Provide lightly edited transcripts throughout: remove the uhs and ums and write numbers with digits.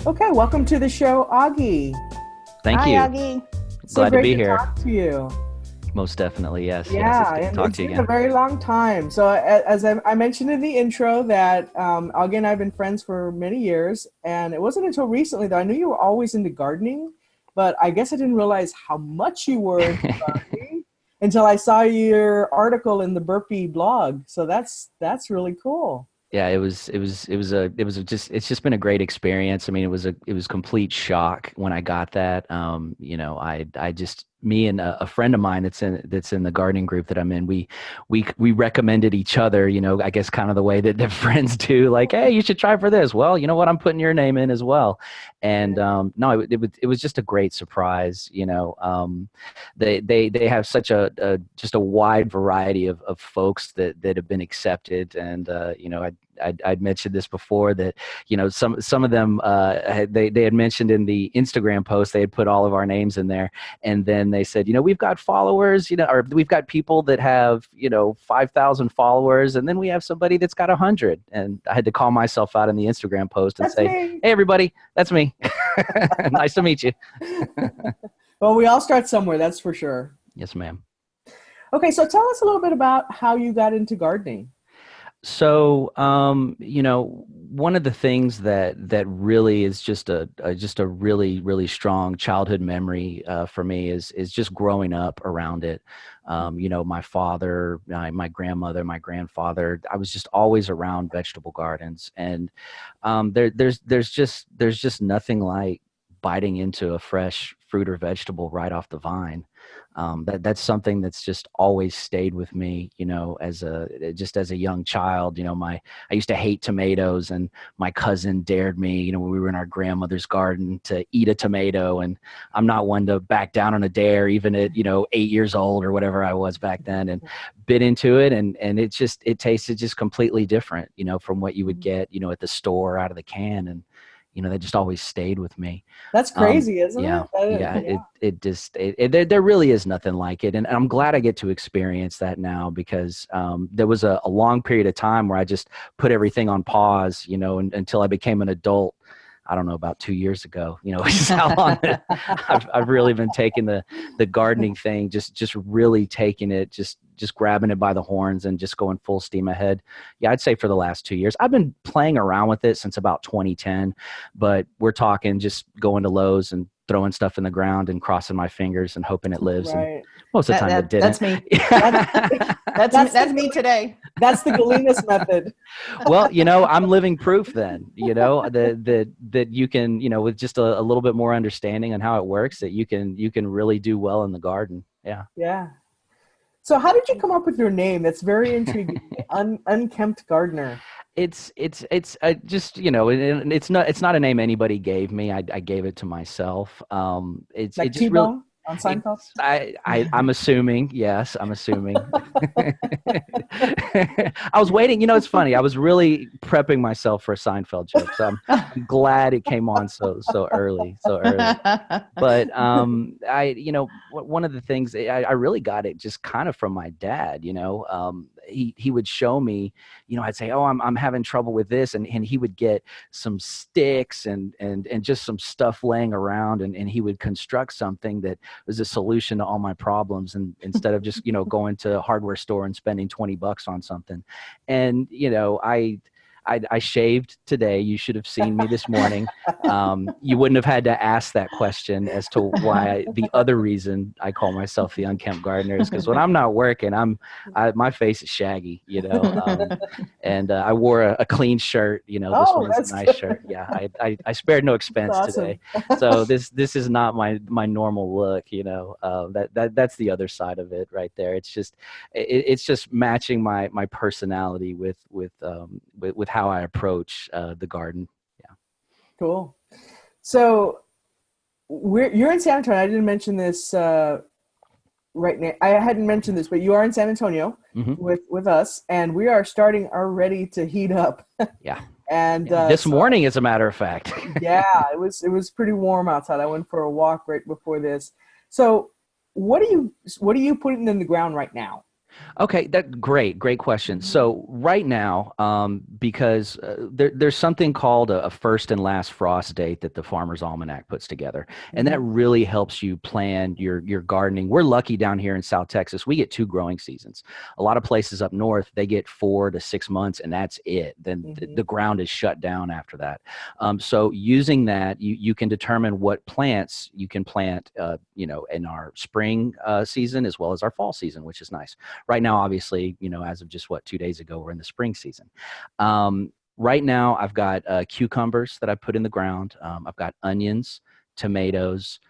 Okay, welcome to the show, Augie. Thank Hi, you. Augie. So Glad to great be to here. talk to you. Most definitely. Yes. Yes. It's Yeah, good to and talk it's to you been a again. very long time. So as I mentioned in the intro that Augie and I have been friends for many years, and it wasn't until recently that I knew you were always into gardening, but I guess I didn't realize how much you were into gardening until I saw your article in the Burpee blog. So that's really cool. Yeah, it's just been a great experience. I mean, it was complete shock when I got that. I just, me and a friend of mine that's in the gardening group that I'm in, we recommended each other, I guess kind of the way that friends do, like, hey, you should try for this. Well, you know what, I'm putting your name in as well. And no, it was just a great surprise. They have such a just a wide variety of folks that have been accepted. And I'd mentioned this before, that some of them they had mentioned in the Instagram post, they had put all of our names in there, and then they said, we've got followers, or we've got people that have 5,000 followers, and then we have somebody that's got 100. And I had to call myself out in the Instagram post and That's say, me. hey everybody, that's me. Nice to meet you. Well, we all start somewhere, that's for sure. Yes, ma'am. Okay, so tell us a little bit about how you got into gardening. So, one of the things that really is just a really really strong childhood memory for me is just growing up around it. My father, my grandmother, my grandfather. I was just always around vegetable gardens, and there's just nothing like biting into a fresh fruit or vegetable right off the vine. That's something that's just always stayed with me, as a young child. I used to hate tomatoes, and my cousin dared me, when we were in our grandmother's garden, to eat a tomato. And I'm not one to back down on a dare, even at, 8 years old or whatever I was back then, and bit into it. And it tasted just completely different, from what you would get, at the store out of the can. And that just always stayed with me. That's crazy, isn't Yeah, it? yeah. Yeah. There really is nothing like it, and I'm glad I get to experience that now, because there was a long period of time where I just put everything on pause, until I became an adult. I don't know, about 2 years ago, is how long I've really been taking the gardening thing, just really taking it, just grabbing it by the horns and just going full steam ahead. Yeah, I'd say for the last 2 years. I've been playing around with it since about 2010, but we're talking just going to Lowe's and throwing stuff in the ground and crossing my fingers and hoping it lives. And Right. most of the time it That's didn't. me. That's That's the me today. That's the Galenas method. Well, I'm living proof then, that you can, with just a little bit more understanding on how it works, that you can really do well in the garden. Yeah. Yeah. So how did you come up with your name? That's very intriguing. Unkempt Gardener. It's just, it's not a name anybody gave me. I gave it to myself. Like It just really, T-Bone on Seinfeld? I'm assuming. Yes, I'm assuming. I was waiting. It's funny. I was really prepping myself for a Seinfeld joke, so I'm glad it came on so early, so early. But one of the things I really got it just kind of from my dad. He would show me. I'd say, oh, I'm having trouble with this, and he would get some sticks and just some stuff laying around, and he would construct something that was a solution to all my problems, and instead of just going to a hardware store and spending $20 on something. And I shaved today. You should have seen me this morning. You wouldn't have had to ask that question as to why the other reason I call myself the Unkempt Gardener is because when I'm not working, my face is shaggy, and I wore a clean shirt. This Oh, one was that's a nice good. shirt. Yeah, I spared no expense That's today. awesome. So this is not my normal look. That's the other side of it right there. It's just matching my personality with how I approach the garden. Yeah. Cool. So you're in San Antonio. I didn't mention this right now. I hadn't mentioned this, but you are in San Antonio Hmm. with us, and we are starting already to heat up. Yeah. And Yeah. This morning, as a matter of fact. yeah, it was pretty warm outside. I went for a walk right before this. So what are you putting in the ground right now? Okay, great question. Mhm. So right now, because there's something called a first and last frost date that the Farmer's Almanac puts together, and that Mhm. really helps you plan your gardening. We're lucky down here in South Texas; we get 2 growing seasons. A lot of places up north they get 4 to 6 months, and that's it. Then the Mhm. ground is shut down after that. So using that, you can determine what plants you can plant, in our spring season as well as our fall season, which is nice. Right now, obviously, as of just 2 days ago, we're in the spring season. Right now, I've got cucumbers that I put in the ground. I've got onions, tomatoes,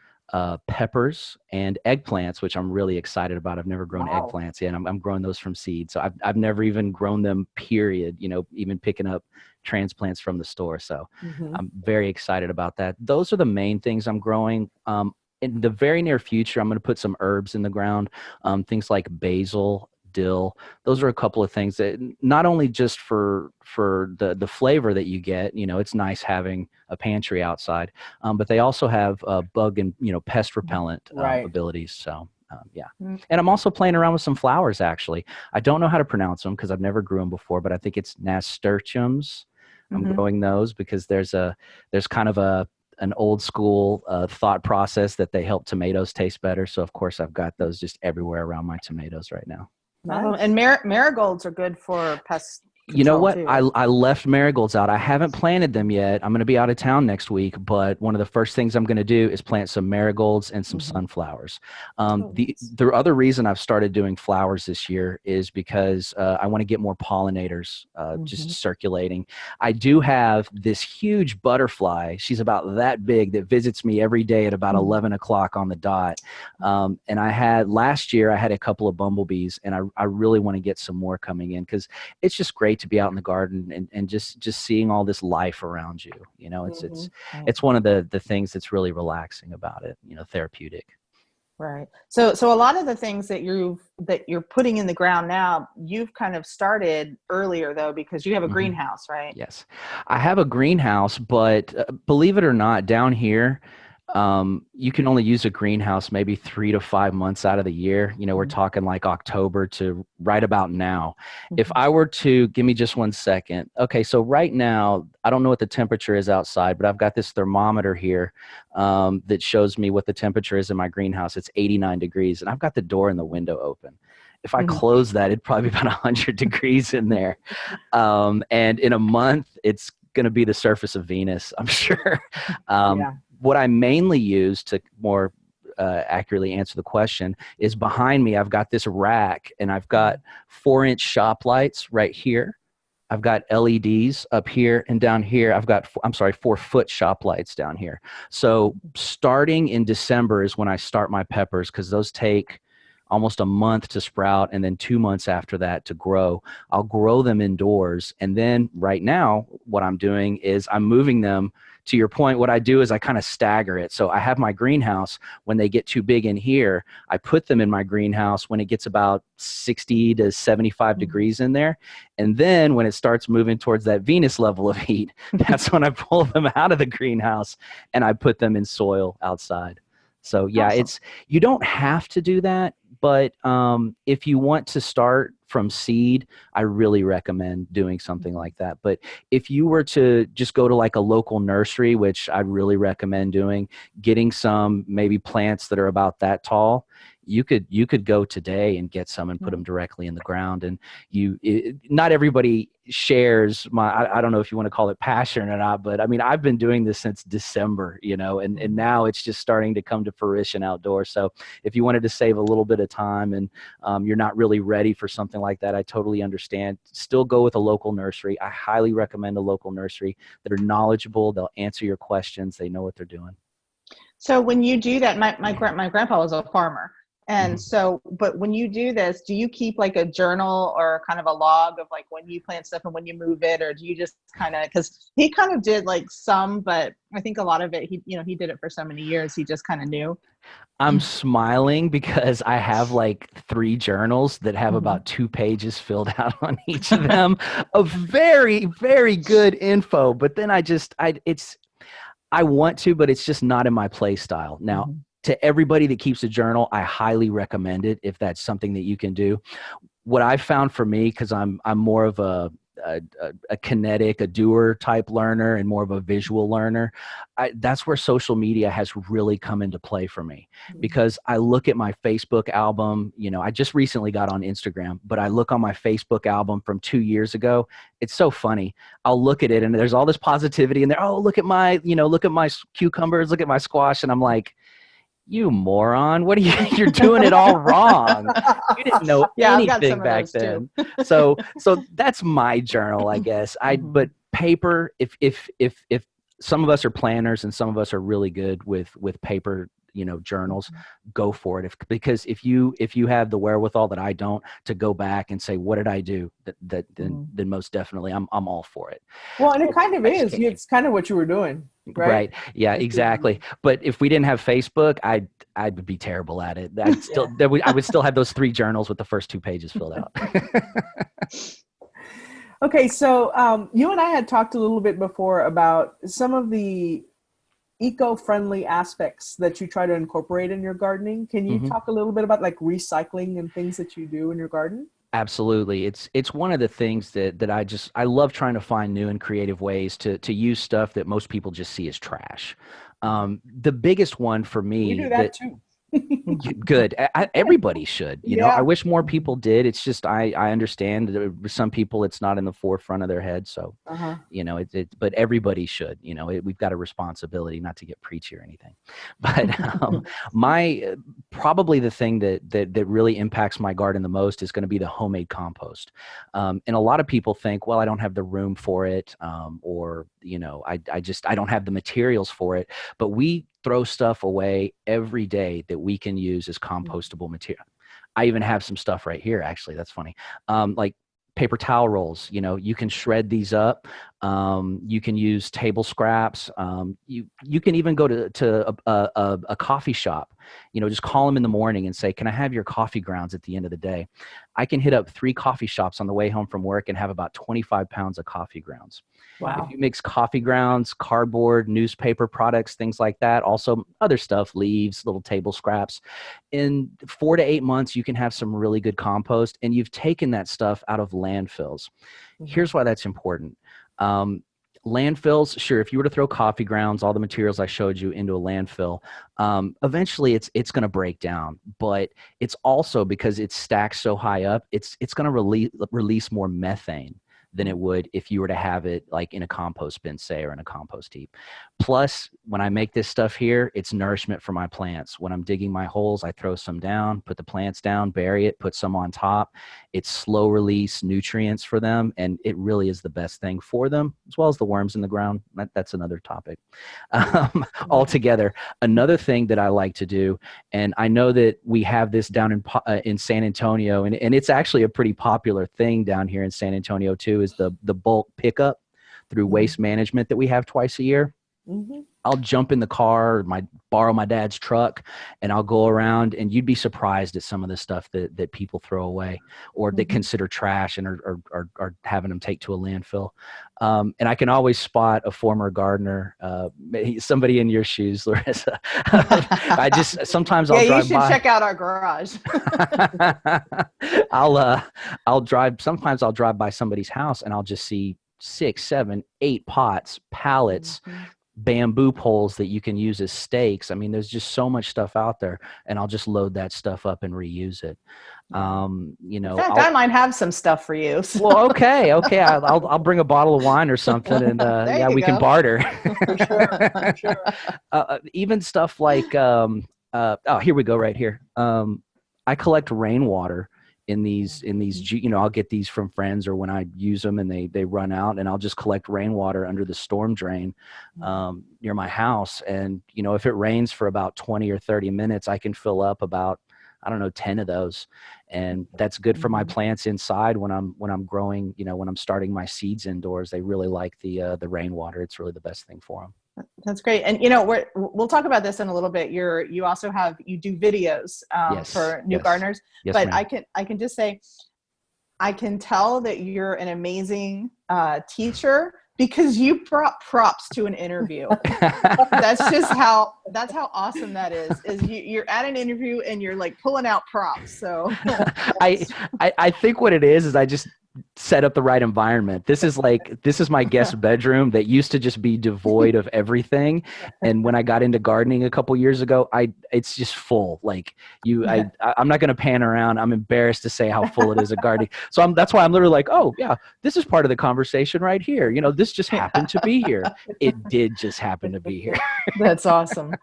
peppers, and eggplants, which I'm really excited about. I've never grown Wow. eggplants yet. I'm growing those from seed. So I've never even grown them, period, even picking up transplants from the store. So Mhm. I'm very excited about that. Those are the main things I'm growing. In the very near future, I'm going to put some herbs in the ground, things like basil, dill. Those are a couple of things that not only just for the flavor that you get, it's nice having a pantry outside, but they also have bug and pest repellent Right. abilities. So yeah. Mm. And I'm also playing around with some flowers. Actually, I don't know how to pronounce them because I've never grew them before, but I think it's nasturtiums. I'm Mhm. growing those because there's kind of an old school thought process that they help tomatoes taste better. So of course I've got those just everywhere around my tomatoes right now. Oh, Nice. and marigolds are good for pest You know control what? too, I, right? I left marigolds out. I haven't planted them yet. I'm going to be out of town next week, but one of the first things I'm going to do is plant some marigolds and some Mhm. sunflowers. Oh, The nice. the other reason I've started doing flowers this year is because I want to get more pollinators just Mhm. circulating. I do have this huge butterfly. She's about that big that visits me every day at about Mhm. 11 o'clock on the dot. And last year I had a couple of bumblebees, and I really want to get some more coming in because it's just great to be out in the garden and just seeing all this life around you. It's it's Mhm. Right. it's one of the things that's really relaxing about it, therapeutic. Right. So a lot of the things that you're putting in the ground now, you've kind of started earlier though, because you have a Hmm. greenhouse, right? Yes, I have a greenhouse, but believe it or not, down here, you can only use a greenhouse maybe 3 to 5 months out of the year. We're Mhm. talking like October to right about now. If Mhm. I were to give me just 1 second. Okay, so right now, I don't know what the temperature is outside, but I've got this thermometer here that shows me what the temperature is in my greenhouse. It's 89 degrees, and I've got the door and the window open. If I Mhm. close that, it'd probably be about 100 degrees in there. And in a month, it's going to be the surface of Venus, I'm sure. Yeah. What I mainly use to more accurately answer the question is behind me, I've got this rack and I've got 4-inch shop lights right here. I've got LEDs up here and down here. I've got, I'm sorry, 4-foot shop lights down here. So starting in December is when I start my peppers because those take almost a month to sprout and then 2 months after that to grow. I'll grow them indoors. And then right now, what I'm doing is I'm moving them. To your point, what I do is I kind of stagger it. So I have my greenhouse. When they get too big in here, I put them in my greenhouse when it gets about 60 to 75 Mhm. degrees in there. And then when it starts moving towards that Venus level of heat, that's when I pull them out of the greenhouse and I put them in soil outside. So yeah, Awesome. you don't have to do that, but if you want to start from seed, I really recommend doing something like that. But if you were to just go to like a local nursery, which I really recommend doing, getting some maybe plants that are about that tall, you could go today and get some and put them directly in the ground. And not everybody shares I don't know if you want to call it passion or not, but I mean, I've been doing this since December, and Mhm. now it's just starting to come to fruition outdoors. So if you wanted to save a little bit of time and you're not really ready for something like that, I totally understand. Still go with a local nursery. I highly recommend a local nursery that are knowledgeable. They'll answer your questions. They know what they're doing. So when you do that, my grandpa was a farmer. And Mhm. so, but when you do this, do you keep like a journal or kind of a log of like when you plant stuff and when you move it, or do you just kind of, because he kind of did like some, but I think a lot of it, he did it for so many years, he just kind of knew. I'm smiling because I have like 3 journals that have Mhm. about 2 pages filled out on each of them of very, very good info. But then I want to, but it's just not in my play style. Now, Mhm. to everybody that keeps a journal, I highly recommend it if that's something that you can do. What I've found for me, because I'm more of a kinetic, a doer type learner and more of a visual learner, that's where social media has really come into play for me, because I look at my Facebook album. You know, I just recently got on Instagram, but I look on my Facebook album from 2 years ago. It's so funny. I'll look at it and there's all this positivity in there. Oh, look at my cucumbers, look at my squash. And I'm like, you moron, what are you, you're doing it all wrong. You didn't know anything back then. So that's my journal, I guess. But paper, if some of us are planners and some of us are really good with paper, journals, go for it. Because if you have the wherewithal that I don't, to go back and say, what did I do? Then most definitely I'm all for it. Well, and it kind of is. It's kind of what you were doing. Right. Yeah, exactly. But if we didn't have Facebook, I would be terrible at it. I would still have those 3 journals with the first 2 pages filled out. Okay. So you and I had talked a little bit before about some of the eco-friendly aspects that you try to incorporate in your gardening. Can you talk a little bit about like recycling and things that you do in your garden? Absolutely. It's one of the things that I love trying to find new and creative ways to use stuff that most people just see as trash. The biggest one for me. We do that too. Good. Everybody should, I wish more people did. It's just, I understand that some people, it's not in the forefront of their head. So, but everybody should, we've got a responsibility, not to get preachy or anything, but probably the thing that really impacts my garden the most is going to be the homemade compost. And a lot of people think, well, I don't have the room for it. Or, I don't have the materials for it, but we throw stuff away every day that we can use as compostable material. I even have some stuff right here, actually. That's funny. Like paper towel rolls, you can shred these up. You can use table scraps. You can even go to a coffee shop, just call them in the morning and say, can I have your coffee grounds at the end of the day? I can hit up 3 coffee shops on the way home from work and have about 25 pounds of coffee grounds. Wow. If you mix coffee grounds, cardboard, newspaper products, things like that, also other stuff, leaves, little table scraps, in 4 to 8 months, you can have some really good compost, and you've taken that stuff out of landfills. Here's why that's important. Landfills, sure, if you were to throw coffee grounds, all the materials I showed you, into a landfill, eventually it's going to break down. But it's also, because it's stacked so high up, it's going to release more methane than it would if you were to have it like in a compost bin, say, or in a compost heap. Plus, when I make this stuff here, it's nourishment for my plants. When I'm digging my holes, I throw some down, put the plants down, bury it, put some on top. It's slow release nutrients for them, and it really is the best thing for them, as well as the worms in the ground. That's another topic altogether. Another thing that I like to do, and I know that we have this down in San Antonio, and it's actually a pretty popular thing down here in San Antonio too, is the bulk pickup through waste management that we have twice a year. I'll jump in the car, borrow my dad's truck, and I'll go around, and you'd be surprised at some of the stuff that people throw away or that consider trash and are having them take to a landfill. And I can always spot a former gardener, somebody in your shoes, Larissa. Sometimes I'll drive by. Yeah, you should check out our garage. Sometimes I'll drive by somebody's house and I'll just see 6, 7, 8 pots, pallets, bamboo poles that you can use as stakes. I mean, there's just so much stuff out there, and I'll just load that stuff up and reuse it. In fact, I might have some stuff for you. So. Well, okay. I'll bring a bottle of wine or something, and we can barter. For sure. Even stuff like here we go, right here. I collect rainwater in these, I'll get these from friends, or when I use them and they run out, and I'll just collect rainwater under the storm drain near my house. And, if it rains for about 20 or 30 minutes, I can fill up about, 10 of those. And that's good for my plants inside when I'm growing, when I'm starting my seeds indoors. They really like the rainwater. It's really the best thing for them. That's great. And, we'll talk about this in a little bit. You do videos for new gardeners, yes, but ma'am. I can just say, I can tell that you're an amazing teacher, because you brought props to an interview. That's how awesome that is you're at an interview and you're like pulling out props. So I think what it is I just set up the right environment. This is my guest bedroom that used to just be devoid of everything. And when I got into gardening a couple years ago, it's just full. Like I'm not going to pan around. I'm embarrassed to say how full it is of gardening. So that's why I'm literally like, oh yeah, this is part of the conversation right here. You know, this just happened to be here. It did just happen to be here. That's awesome.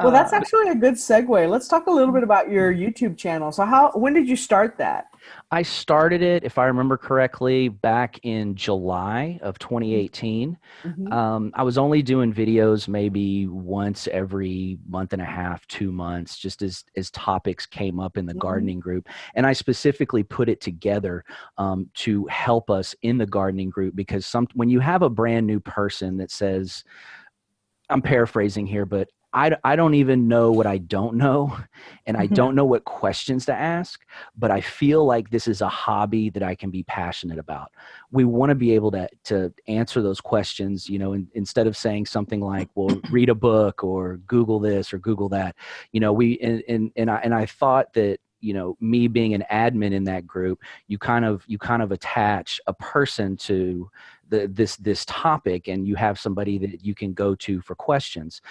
Well, that's actually a good segue. Let's talk a little bit about your YouTube channel. So when did you start that? I started it, if I remember correctly, back in July of 2018. Mm-hmm. I was only doing videos maybe once every month and a half, 2 months, just as topics came up in the gardening group. And I specifically put it together to help us in the gardening group, because when you have a brand new person that says, I'm paraphrasing here, but I don't even know what I don't know, and I don't know what questions to ask, but I feel like this is a hobby that I can be passionate about. We want to be able to answer those questions, you know, instead of saying something like, well, read a book or Google this or Google that, you know, I thought that, you know, me being an admin in that group, you kind of attach a person to this topic, and you have somebody that you can go to for questions.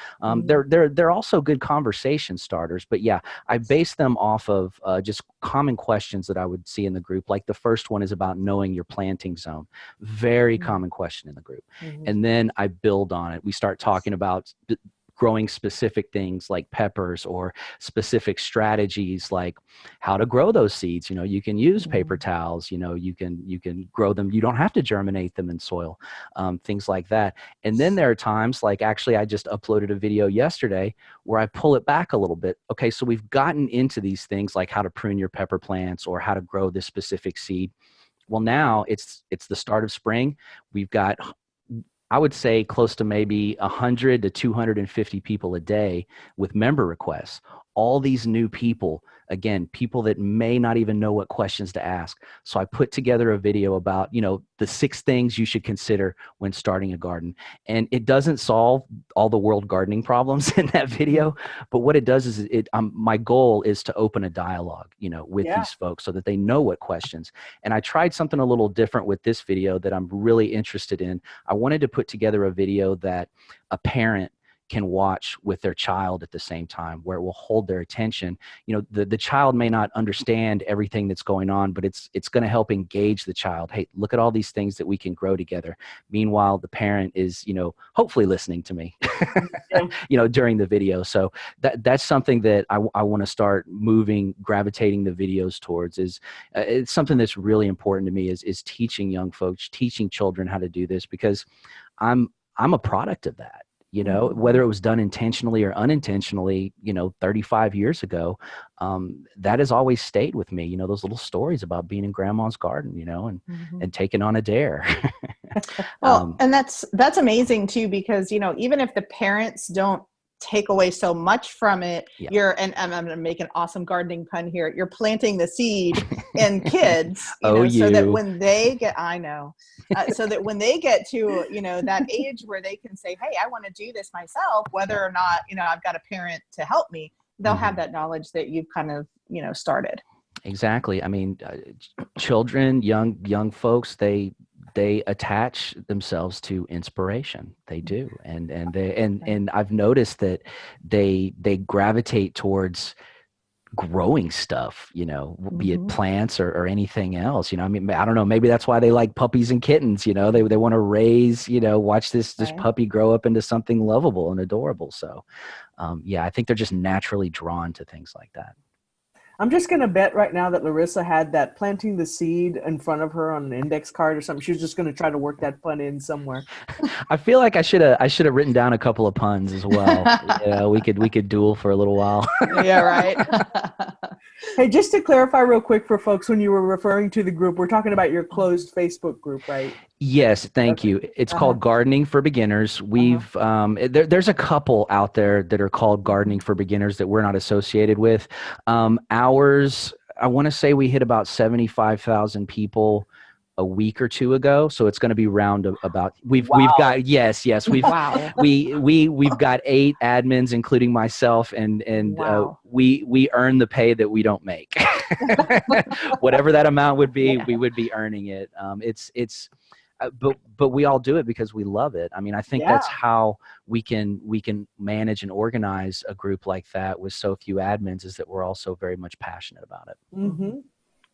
They're also good conversation starters, but yeah, I base them off of just common questions that I would see in the group. Like the first one is about knowing your planting zone. Very common question in the group. And then I build on it. We start talking about growing specific things like peppers, or specific strategies like how to grow those seeds. You know, you can use paper towels, you know, you can grow them. You don't have to germinate them in soil, things like that. And then there are times, like actually I just uploaded a video yesterday where I pull it back a little bit. Okay, so we've gotten into these things like how to prune your pepper plants or how to grow this specific seed. Well, now it's the start of spring. We've got, I would say, close to maybe 100 to 250 people a day with member requests. All these new people, again, people that may not even know what questions to ask. So I put together a video about, you know, the 6 things you should consider when starting a garden. And it doesn't solve all the world gardening problems in that video, but what it does is my goal is to open a dialogue, you know, with these folks so that they know what questions. And I tried something a little different with this video that I'm really interested in. I wanted to put together a video that a parent can watch with their child at the same time, where it will hold their attention. You know, the child may not understand everything that's going on, but it's going to help engage the child. Hey, look at all these things that we can grow together. Meanwhile, the parent is, you know, hopefully listening to me, you know, during the video. So that's something that I want to start gravitating the videos towards. It's something that's really important to me is teaching young folks, teaching children how to do this, because I'm a product of that. You know, whether it was done intentionally or unintentionally, you know, 35 years ago, that has always stayed with me. You know, those little stories about being in grandma's garden, you know, and taking on a dare. Well, and that's amazing too, because, you know, even if the parents don't take away so much from it, and I'm going to make an awesome gardening pun here, you're planting the seed in kids, so that when they get, so that when they get to, you know, that age where they can say, hey, I want to do this myself, whether or not, you know, I've got a parent to help me, they'll have that knowledge that you've kind of, you know, started. Exactly. I mean, children, young folks, they attach themselves to inspiration. They do. And I've noticed that they gravitate towards growing stuff, you know, be it plants or anything else, you know. I mean, I don't know, maybe that's why they like puppies and kittens, you know, they want to raise, you know, watch this puppy grow up into something lovable and adorable. So, I think they're just naturally drawn to things like that. I'm just going to bet right now that Larissa had that planting the seed in front of her on an index card or something. She was just going to try to work that pun in somewhere. I feel like I should have written down a couple of puns as well. Yeah, we could duel for a little while. Yeah, right. Hey, just to clarify real quick for folks, when you were referring to the group, we're talking about your closed Facebook group, right? Yes, thank you. It's called Gardening for Beginners. We've there's a couple out there that are called Gardening for Beginners that we're not associated with. Ours, I want to say we hit about 75,000 people a week or two ago. So it's going to be about, we've got, yes, we've, Wow. we've got 8 admins, including myself, and Wow. we earn the pay that we don't make. Whatever that amount would be, Yeah. we would be earning it. But we all do it because we love it. I mean, I think that's how we can manage and organize a group like that with so few admins, is that we're also very much passionate about it. Mm-hmm.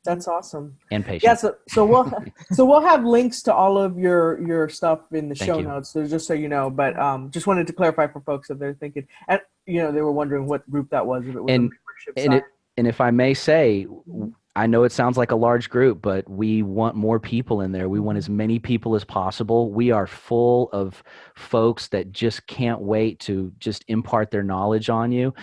That's awesome. And patient. Yeah, so we'll have links to all of your stuff in the show notes. So just so you know, but just wanted to clarify for folks that they're thinking, and they were wondering what group that was, if it was a membership site. And if I may say, I know it sounds like a large group, but we want more people in there. We want as many people as possible. We are full of folks that just can't wait to just impart their knowledge on you.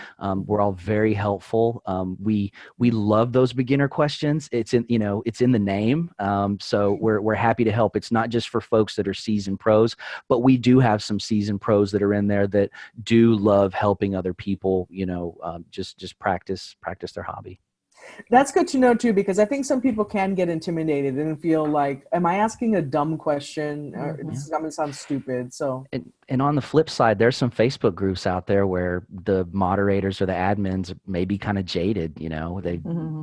We're all very helpful. We love those beginner questions. It's in the name. So we're happy to help. It's not just for folks that are seasoned pros, but we do have some seasoned pros that are in there that do love helping other people, just practice their hobby. That's good to know too, because I think some people can get intimidated and feel like, am I asking a dumb question? Or this is going to sound stupid. So, and on the flip side, there's some Facebook groups out there where the moderators or the admins may be kind of jaded.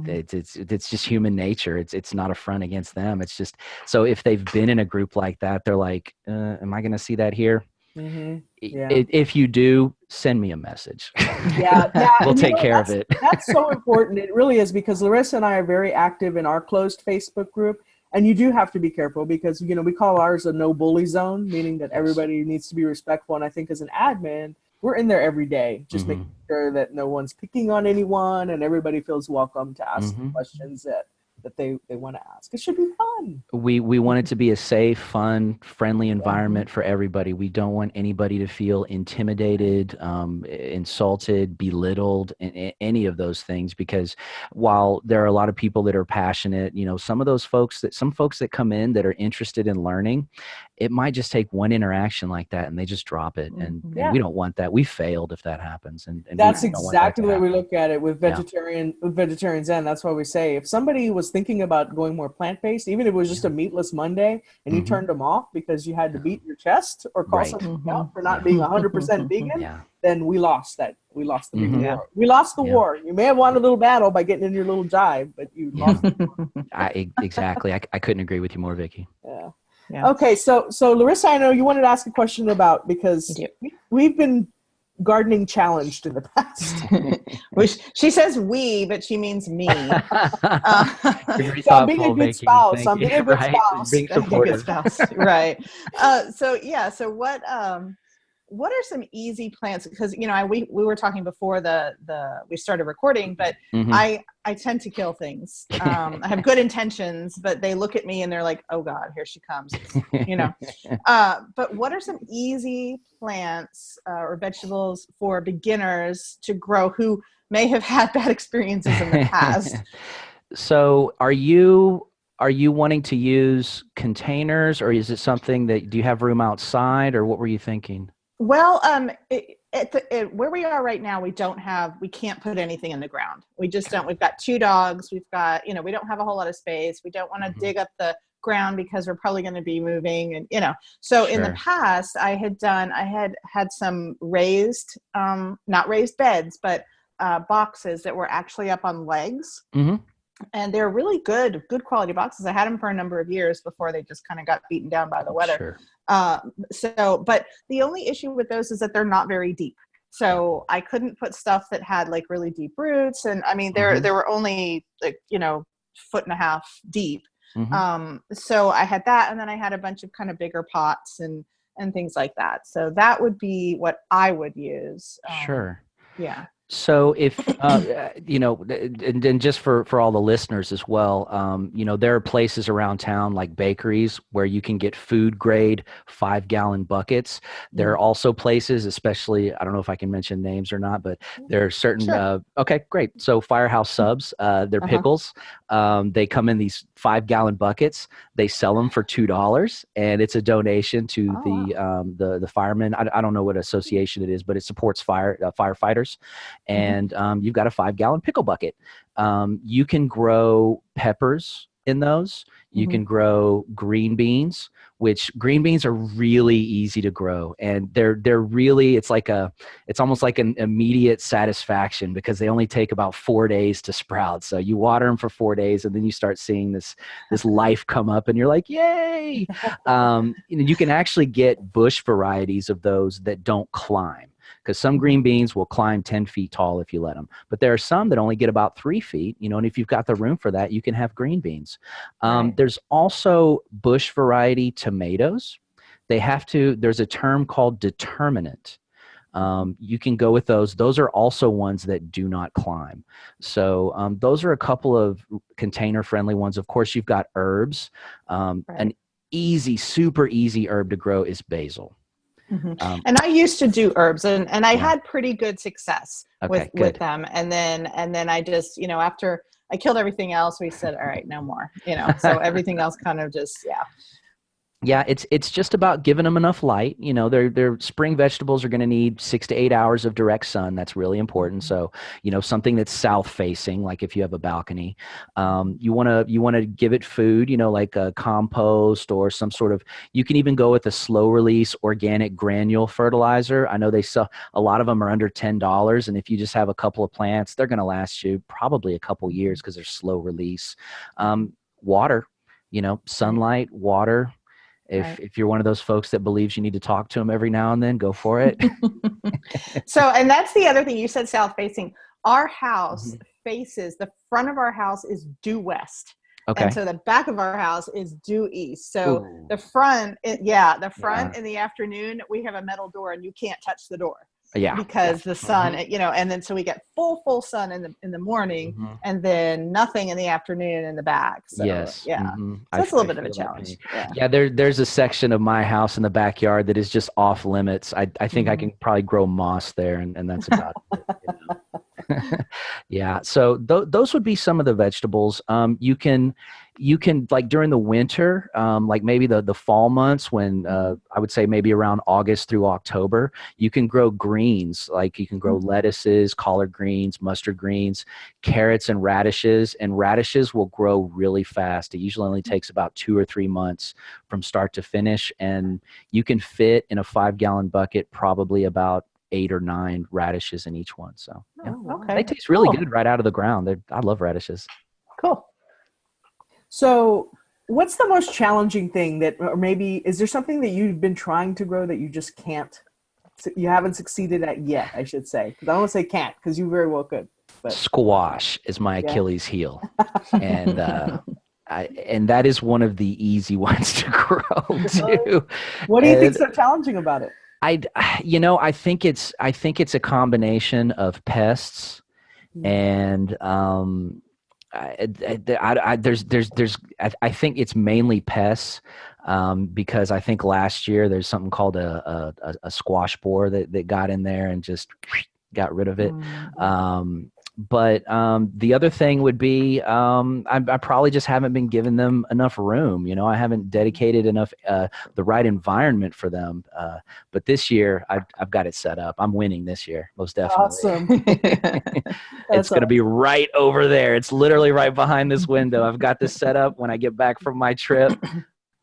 It's just human nature. It's not a front against them. It's just, so if they've been in a group like that, they're like, am I going to see that here? Mm-hmm. Yeah. If you do, send me a message. Yeah. We'll take care of it. That's so important. It really is, because Larissa and I are very active in our closed Facebook group, and you do have to be careful because, we call ours a no bully zone, meaning that everybody needs to be respectful. And I think as an admin, we're in there every day, just making sure that no one's picking on anyone and everybody feels welcome to ask the questions that they want to ask. It should be fun. We want it to be a safe, fun, friendly environment for everybody. We don't want anybody to feel intimidated, insulted, belittled, any of those things, because while there are a lot of people that are passionate, some folks that come in that are interested in learning, it might just take one interaction like that and they just drop it. And we don't want that. We failed if that happens. And that's exactly the way we look at it with Vegetarian Zen. That's why we say, if somebody was thinking about going more plant-based, even if it was just a meatless Monday and you turned them off because you had to beat your chest or call something out for not being 100% vegan, then we lost that. We lost the big war. We lost the war. You may have won a little battle by getting in your little jive, but you lost the war. Exactly. I couldn't agree with you more, Vicki. Yeah. Okay, so Larissa, I know you wanted to ask a question about, because we've been gardening challenged in the past. Which she says we, but she means me. So I'm being a good spouse. I'm being a good spouse. Being supportive. Right. So what are some easy plants? Because we were talking before we started recording, but I tend to kill things. I have good intentions, but they look at me and they're like, "Oh God, here she comes." But what are some easy plants or vegetables for beginners to grow who may have had bad experiences in the past? So are you wanting to use containers, or is it something do you have room outside, or what were you thinking? Well, where we are right now, we can't put anything in the ground. We just don't. We've got 2 dogs. We've got, we don't have a whole lot of space. We don't want to dig up the ground because we're probably going to be moving, and So in the past, I had some raised, not raised beds, but boxes that were actually up on legs. And they're really good quality boxes. I had them for a number of years before they just kind of got beaten down by the weather. But the only issue with those is that they're not very deep. So I couldn't put stuff that had like really deep roots. And I mean, there were only like, 1.5 foot deep. So I had that. And then I had a bunch of kind of bigger pots and things like that. So that would be what I would use. Yeah. So if, and just for all the listeners as well, there are places around town like bakeries where you can get food grade 5-gallon buckets. There are also places, especially, I don't know if I can mention names or not, but there are certain, okay, great. So Firehouse Subs, they're pickles. They come in these 5-gallon buckets. They sell them for $2, and it's a donation to the firemen. I don't know what association it is, but it supports firefighters. And you've got a 5-gallon pickle bucket. You can grow peppers in those. You can grow green beans, which green beans are really easy to grow, and they're really, it's almost like an immediate satisfaction because they only take about 4 days to sprout. So you water them for 4 days, and then you start seeing this life come up, and you're like, yay! You can actually get bush varieties of those that don't climb, because some green beans will climb 10 feet tall if you let them. But there are some that only get about 3 feet, and if you've got the room for that, you can have green beans. There's also bush variety tomatoes. There's a term called determinate. You can go with those. Those are also ones that do not climb. So those are a couple of container-friendly ones. Of course, you've got herbs. An super easy herb to grow is basil. And I used to do herbs, and I had pretty good success with them. And then I just, after I killed everything else, we said, all right, no more, so everything else kind of just, Yeah, it's just about giving them enough light. Their spring vegetables are going to need 6 to 8 hours of direct sun. That's really important. So, something that's south facing, like if you have a balcony, you want to give it food, like a compost or some sort of. You can even go with a slow release organic granule fertilizer. I know they sell a lot of them are under $10, and if you just have a couple of plants, they're going to last you probably a couple years because they're slow release. Water, sunlight, water. If you're one of those folks that believes you need to talk to them every now and then, go for it. So, and that's the other thing you said, south facing. Our house faces, the front of our house is due west. Okay. And so the back of our house is due east. So the front, in the afternoon, we have a metal door and you can't touch the door. Yeah. Because the sun, and then so we get full sun in the morning and then nothing in the afternoon in the back. So, yes. Yeah. So that's a little bit of a challenge. Yeah. There's a section of my house in the backyard that is just off limits. I think I can probably grow moss there, and that's about it. Yeah. So those would be some of the vegetables. You can like during the winter, like maybe the fall months when I would say maybe around August through October, you can grow greens. Like you can grow lettuces, collard greens, mustard greens, carrots, and radishes. And radishes will grow really fast. It usually only takes about 2 or 3 months from start to finish. And you can fit in a 5-gallon bucket probably about 8 or 9 radishes in each one. So they taste really good right out of the ground. I love radishes. Cool. So what's the most challenging thing or maybe is there something that you've been trying to grow that you just can't, you haven't succeeded at yet, I should say? Because I don't want to say can't, because you very well could. But squash is my Achilles heel. And and that is one of the easy ones to grow too. What do you think's so challenging about it? I think it's a combination of pests and I think it's mainly pests because I think last year there's something called a squash borer that got in there and just got rid of it. But the other thing would be I probably just haven't been giving them enough room. I haven't dedicated enough the right environment for them. But this year I've got it set up. I'm winning this year, most definitely. Awesome. It's going to be right over there. It's literally right behind this window. I've got this set up. When I get back from my trip,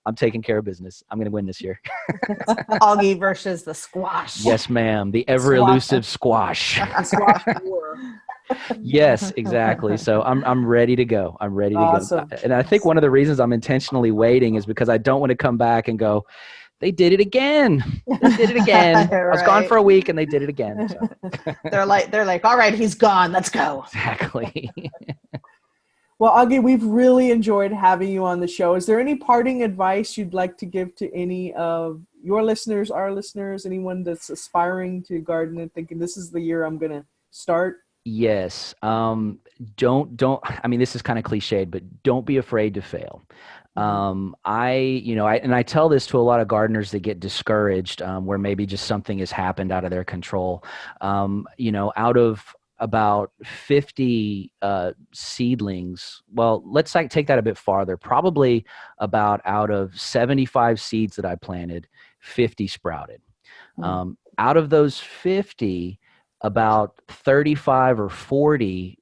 I'm taking care of business. I'm going to win this year. Augie versus the squash. Yes, ma'am. The ever elusive squash. Squash war. Yes, exactly. So I'm ready to go. I'm ready to go. And I think one of the reasons I'm intentionally waiting is because I don't want to come back and go, they did it again. They did it again. Right. I was gone for a week and they did it again. So. They're like, all right, he's gone. Let's go. Exactly. Well, Augie, we've really enjoyed having you on the show. Is there any parting advice you'd like to give to any of your listeners, our listeners, anyone that's aspiring to garden and thinking this is the year I'm going to start? Yes. Don't, I mean, this is kind of cliched, but don't be afraid to fail. I tell this to a lot of gardeners that get discouraged, where maybe just something has happened out of their control. Out of about 50 seedlings, well, let's take that a bit farther, probably about out of 75 seeds that I planted, 50 sprouted. Out of those 50, about 35 or 40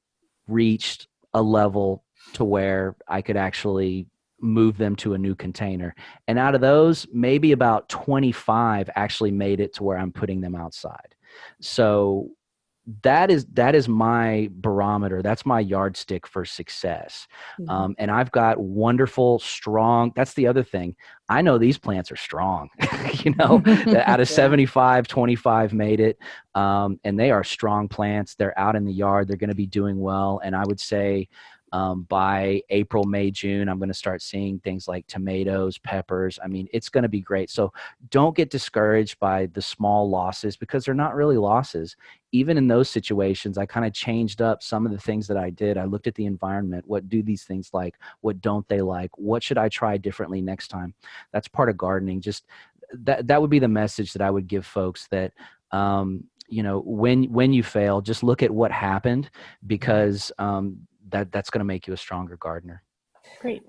reached a level to where I could actually move them to a new container. And out of those, maybe about 25 actually made it to where I'm putting them outside. So that is my barometer. That's my yardstick for success. And I've got wonderful, strong, that's the other thing. I know these plants are strong, out of 75, 25 made it. And they are strong plants. They're out in the yard. They're going to be doing well. And I would say, by April, May, June, I'm going to start seeing things like tomatoes, peppers. I mean, it's going to be great. So don't get discouraged by the small losses, because they're not really losses. Even in those situations, I kind of changed up some of the things that I did. I looked at the environment. What do these things like? What don't they like? What should I try differently next time? That's part of gardening. Just that would be the message that I would give folks, that when you fail, just look at what happened, because that's going to make you a stronger gardener. Great.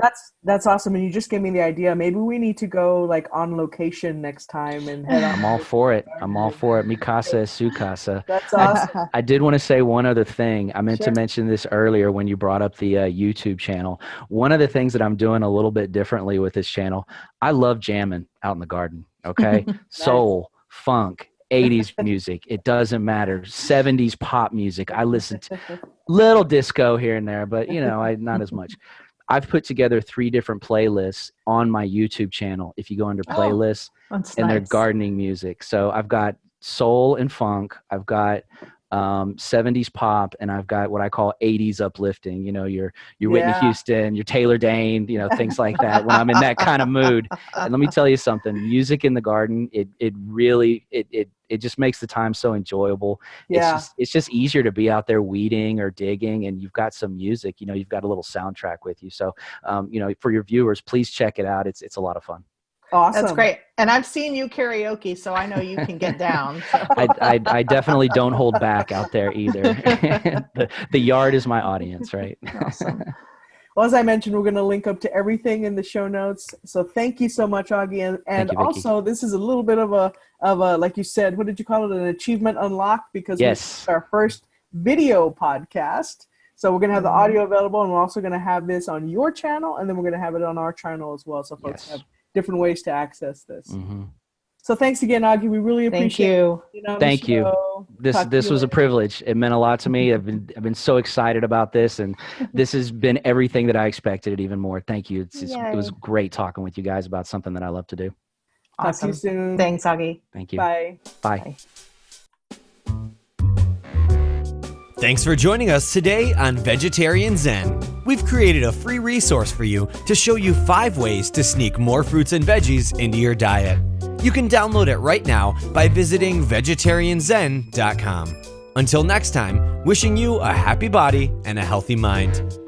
That's awesome. And you just gave me the idea. Maybe we need to go like on location next time and head on. I'm all for it. Mi casa es su casa. That's awesome. I did want to say one other thing. I meant Sure. to mention this earlier when you brought up the YouTube channel. One of the things that I'm doing a little bit differently with this channel, I love jamming out in the garden. Okay. Nice. Soul, funk, 80s music. It doesn't matter. 70s pop music. I listen to little disco here and there, but not as much. I've put together 3 different playlists on my YouTube channel. If you go under playlists, and they're gardening music. So I've got soul and funk. I've got 70s pop, and I've got what I call 80s uplifting. Your Whitney Houston, your Taylor Dane, things like that. When I'm in that kind of mood, and let me tell you something: music in the garden, it really just makes the time so enjoyable. Yeah. It's just easier to be out there weeding or digging, and you've got some music. You've got a little soundtrack with you. So, for your viewers, please check it out. It's a lot of fun. Awesome. That's great. And I've seen you karaoke, so I know you can get down. So. I definitely don't hold back out there either. The yard is my audience, right? Awesome. Well, as I mentioned, we're going to link up to everything in the show notes. So thank you so much, Augie. And you, Vicky. Also, this is a little bit of a, like you said, what did you call it? An achievement unlocked, because yes, it's our first video podcast. So we're going to have the audio available, and we're also going to have this on your channel, and then we're going to have it on our channel as well. So folks have different ways to access this. So thanks again, Augie. We really appreciate it. Thank you. This was a privilege. It meant a lot to me. I've been so excited about this, and this has been everything that I expected, it even more. Thank you. It was great talking with you guys about something that I love to do. Awesome. Talk to you soon. Thanks, Augie. Thank you. Bye. Bye. Thanks for joining us today on Vegetarian Zen. We've created a free resource for you to show you 5 ways to sneak more fruits and veggies into your diet. You can download it right now by visiting vegetarianzen.com. Until next time, wishing you a happy body and a healthy mind.